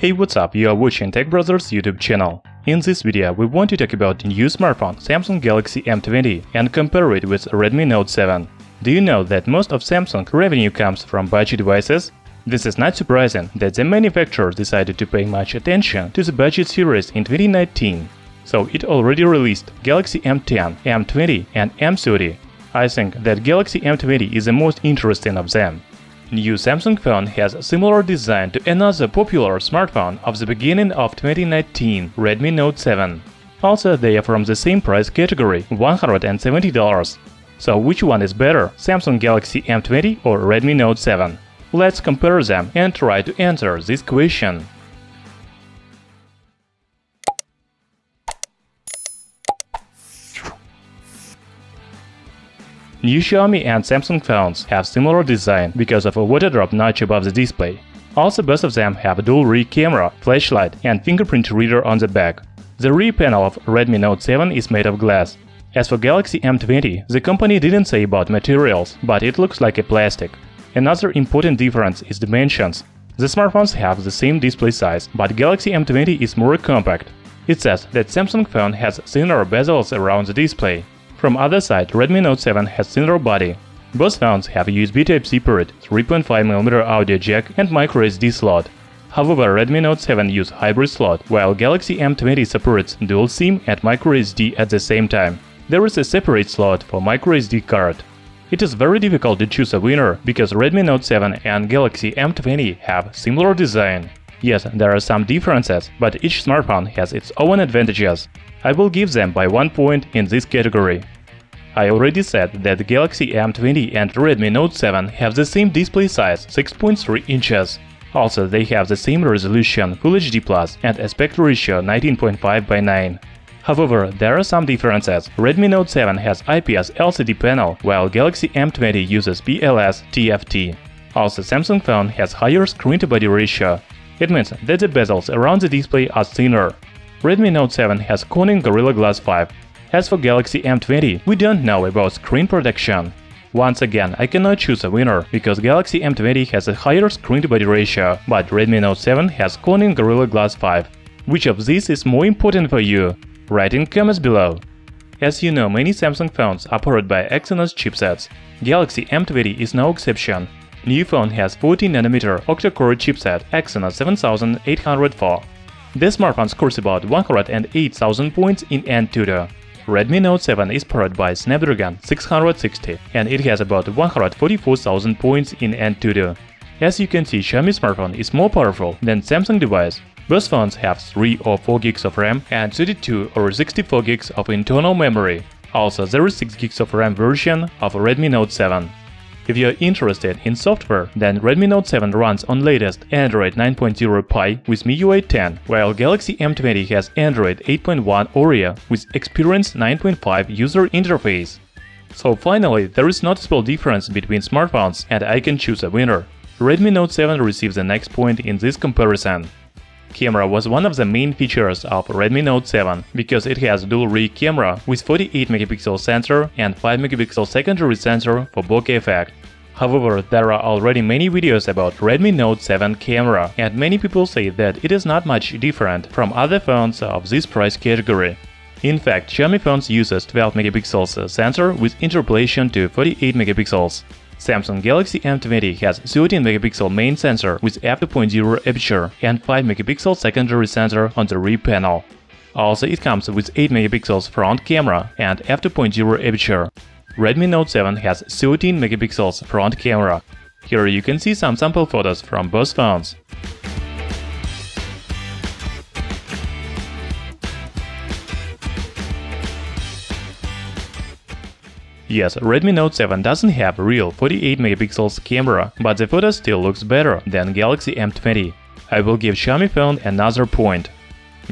Hey, what's up? You are watching Tech Brothers YouTube channel. In this video, we want to talk about new smartphone Samsung Galaxy M20 and compare it with Redmi Note 7. Do you know that most of Samsung revenue comes from budget devices? This is not surprising that the manufacturer decided to pay much attention to the budget series in 2019. So it already released Galaxy M10, M20 and M30. I think that Galaxy M20 is the most interesting of them. New Samsung phone has similar design to another popular smartphone of the beginning of 2019, Redmi Note 7. Also, they are from the same price category, $170. So which one is better, Samsung Galaxy M20 or Redmi Note 7? Let's compare them and try to answer this question. New Xiaomi and Samsung phones have similar design because of a water drop notch above the display. Also, both of them have a dual rear camera, flashlight and fingerprint reader on the back. The rear panel of Redmi Note 7 is made of glass. As for Galaxy M20, the company didn't say about materials, but it looks like a plastic. Another important difference is dimensions. The smartphones have the same display size, but Galaxy M20 is more compact. It says that Samsung phone has thinner bezels around the display. From other side, Redmi Note 7 has thinner body. Both phones have USB Type-C port, 3.5mm audio jack and microSD slot. However, Redmi Note 7 use hybrid slot, while Galaxy M20 supports dual SIM and microSD at the same time. There is a separate slot for microSD card. It is very difficult to choose a winner, because Redmi Note 7 and Galaxy M20 have similar design. Yes, there are some differences, but each smartphone has its own advantages. I will give them by 1 point in this category. I already said that the Galaxy M20 and Redmi Note 7 have the same display size, 6.3 inches. Also, they have the same resolution, Full HD+, and aspect ratio 19.5:9. However, there are some differences. Redmi Note 7 has IPS LCD panel, while Galaxy M20 uses PLS TFT. Also, Samsung phone has higher screen-to-body ratio. It means that the bezels around the display are thinner. Redmi Note 7 has Corning Gorilla Glass 5. As for Galaxy M20, we don't know about screen protection. Once again, I cannot choose a winner, because Galaxy M20 has a higher screen-to-body ratio, but Redmi Note 7 has Corning Gorilla Glass 5. Which of these is more important for you? Write in comments below. As you know, many Samsung phones are powered by Exynos chipsets. Galaxy M20 is no exception. New phone has 14nm octa-core chipset Exynos 7804. This smartphone scores about 108,000 points in Antutu. Redmi Note 7 is powered by Snapdragon 660 and it has about 144,000 points in Antutu. As you can see, Xiaomi smartphone is more powerful than Samsung device. Both phones have 3 or 4 gigs of RAM and 32 or 64 gigs of internal memory. Also, there is 6 gigs of RAM version of Redmi Note 7. If you are interested in software, then Redmi Note 7 runs on latest Android 9.0 Pie with MIUI 10, while Galaxy M20 has Android 8.1 Oreo with Experience 9.5 user interface. So finally, there is noticeable difference between smartphones and I can choose a winner. Redmi Note 7 receives the next point in this comparison. Camera was one of the main features of Redmi Note 7, because it has dual rear camera with 48MP sensor and 5MP secondary sensor for bokeh effect. However, there are already many videos about Redmi Note 7 camera, and many people say that it is not much different from other phones of this price category. In fact, Xiaomi phones uses 12MP sensor with interpolation to 48MP. Samsung Galaxy M20 has 13MP main sensor with f2.0 aperture and 5MP secondary sensor on the rear panel. Also, it comes with 8MP front camera and f2.0 aperture. Redmi Note 7 has 13MP front camera. Here you can see some sample photos from both phones. Yes, Redmi Note 7 doesn't have real 48MP camera, but the photo still looks better than Galaxy M20. I will give Xiaomi phone another point.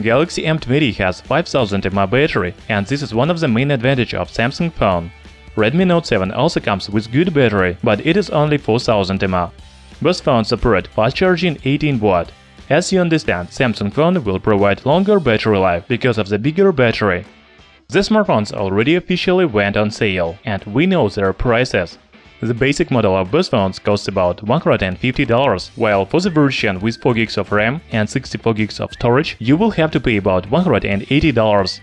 Galaxy M20 has 5000 mAh battery, and this is one of the main advantages of Samsung phone. Redmi Note 7 also comes with good battery, but it is only 4000 mAh. Both phones support fast charging 18W. As you understand, Samsung phone will provide longer battery life because of the bigger battery. The smartphones already officially went on sale, and we know their prices. The basic model of both phones costs about $150, while for the version with 4GB of RAM and 64GB of storage, you will have to pay about $180.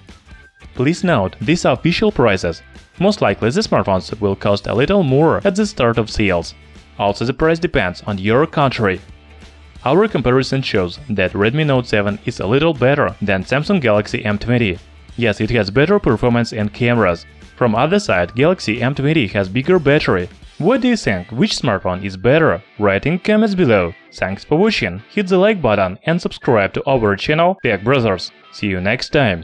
Please note, these are official prices. Most likely the smartphones will cost a little more at the start of sales. Also, the price depends on your country. Our comparison shows that Redmi Note 7 is a little better than Samsung Galaxy M20. Yes, it has better performance and cameras. From other side, Galaxy M20 has bigger battery. What do you think? Which smartphone is better? Write in comments below. Thanks for watching, hit the like button and subscribe to our channel Tech Brothers. See you next time.